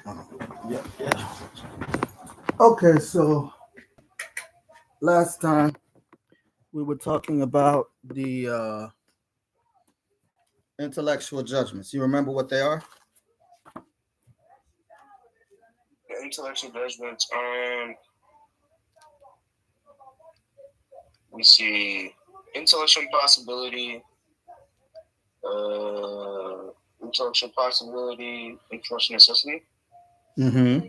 Yeah, yeah. Okay, so last time we were talking about the intellectual judgments. You remember what they are? The intellectual judgments. We see intellectual possibility, uh, intellectual possibility, intellectual necessity. Mm-hmm.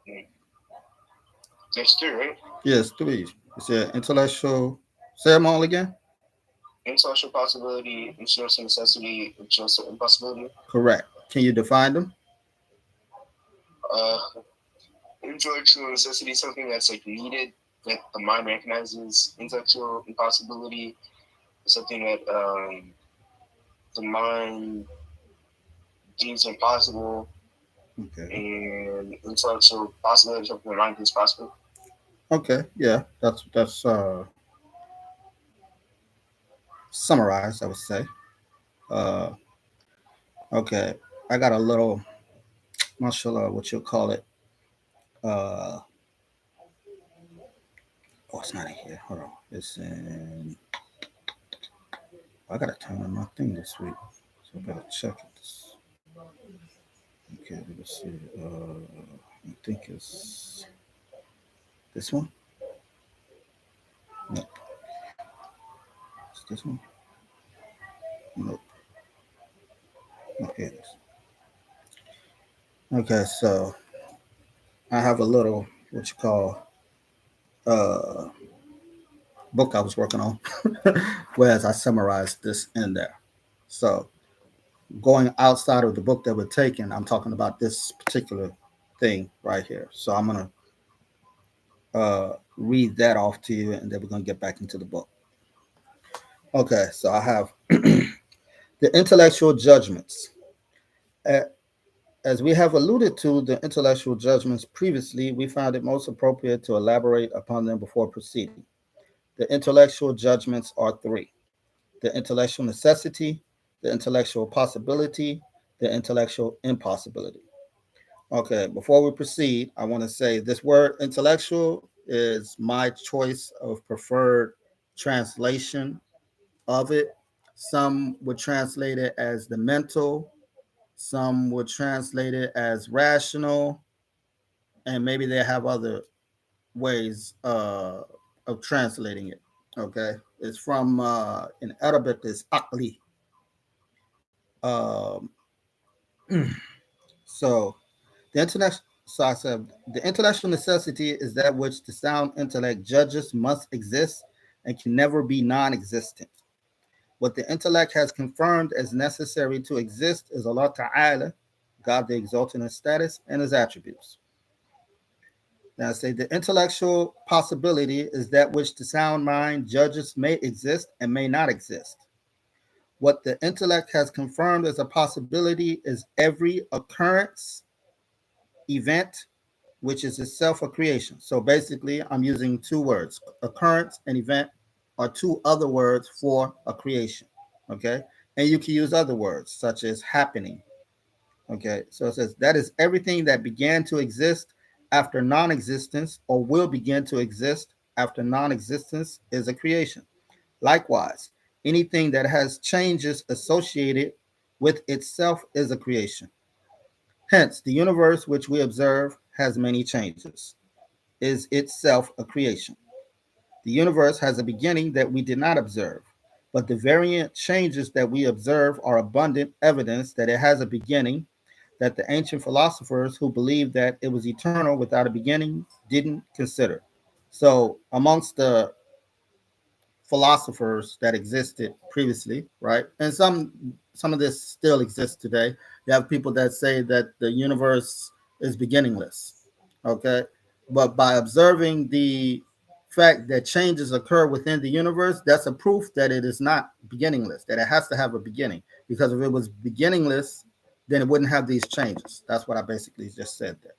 Mm. There's three, right? Yes, three. You said intellectual. Say them all again. Intellectual possibility, intellectual necessity, intellectual impossibility. Correct. Can you define them? Uh, Intellectual necessity is something that's like needed that the mind recognizes. Intellectual impossibility is something that the mind deems impossible, Okay. and intellectual possibility is something the mind deems possible. Okay. Yeah, that's summarized. I would say. Uh, okay. I got a little, mashallah, what you call it. Uh, oh, it's not in here. Hold on. It's in. I gotta turn on my thing this week, so I better check it. Okay, let's see. I think it's this one. No, it's this one. Nope. No, here it is. Okay, so I have a little what you call uh book I was working on, whereas I summarized this in there. So going outside of the book that we're taking, I'm talking about this particular thing right here. So I'm gonna read that off to you, and then we're gonna get back into the book. Okay, so I have the intellectual judgments. Uh, As we have alluded to the intellectual judgments previously, we found it most appropriate to elaborate upon them before proceeding. The intellectual judgments are three: the intellectual necessity, the intellectual possibility, the intellectual impossibility. Okay, before we proceed, I want to say this word intellectual is my choice of preferred translation of it. Some would translate it as the mental, some would translate it as rational, and maybe they have other ways of translating it. Okay, it's from in Arabic is akli. Um, so the intellect. So I said the intellectual necessity is that which the sound intellect judges must exist and can never be non-existent. What the intellect has confirmed as necessary to exist is Allah Ta'ala, God the exalted in status, and his attributes. Now I say the intellectual possibility is that which the sound mind judges may exist and may not exist. What the intellect has confirmed as a possibility is every occurrence, event, which is itself a creation. So basically, I'm using two words. Occurrence and event are two other words for a creation. Okay. And you can use other words such as happening. Okay. So it says that is everything that began to exist after non existence or will begin to exist after non existence is a creation. Likewise, anything that has changes associated with itself is a creation. Hence, the universe which we observe has many changes, is itself a creation. The universe has a beginning that we did not observe, but the variant changes that we observe are abundant evidence that it has a beginning that the ancient philosophers who believed that it was eternal without a beginning didn't consider. So, amongst the philosophers that existed previously, right? And some of this still exists today. You have people that say that the universe is beginningless, okay? But by observing the fact that changes occur within the universe, that's a proof that it is not beginningless, that it has to have a beginning. Because if it was beginningless, then it wouldn't have these changes. That's what I basically just said there.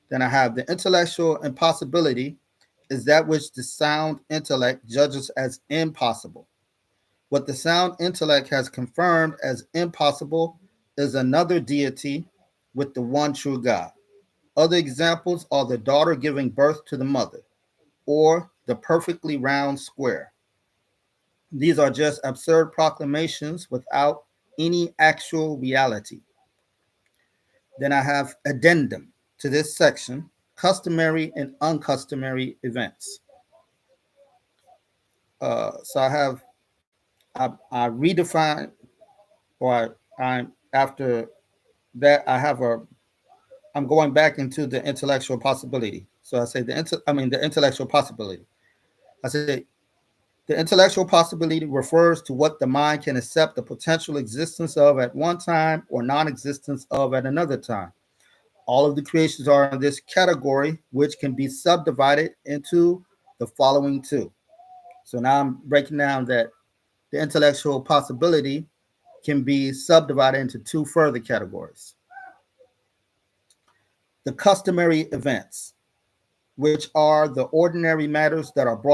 Then I have the intellectual impossibility is that which the sound intellect judges as impossible. What the sound intellect has confirmed as impossible is another deity with the one true God. Other examples are the daughter giving birth to the mother, or the perfectly round square. These are just absurd proclamations without any actual reality. Then I have addendum to this section, customary and uncustomary events. So I redefine, or I'm after that I have a I'm going back into the intellectual possibility. So I say the intellectual possibility. I say the intellectual possibility refers to what the mind can accept the potential existence of at one time or non-existence of at another time. All of the creations are in this category, which can be subdivided into the following two. So now I'm breaking down that the intellectual possibility can be subdivided into two further categories. The customary events, which are the ordinary matters that are brought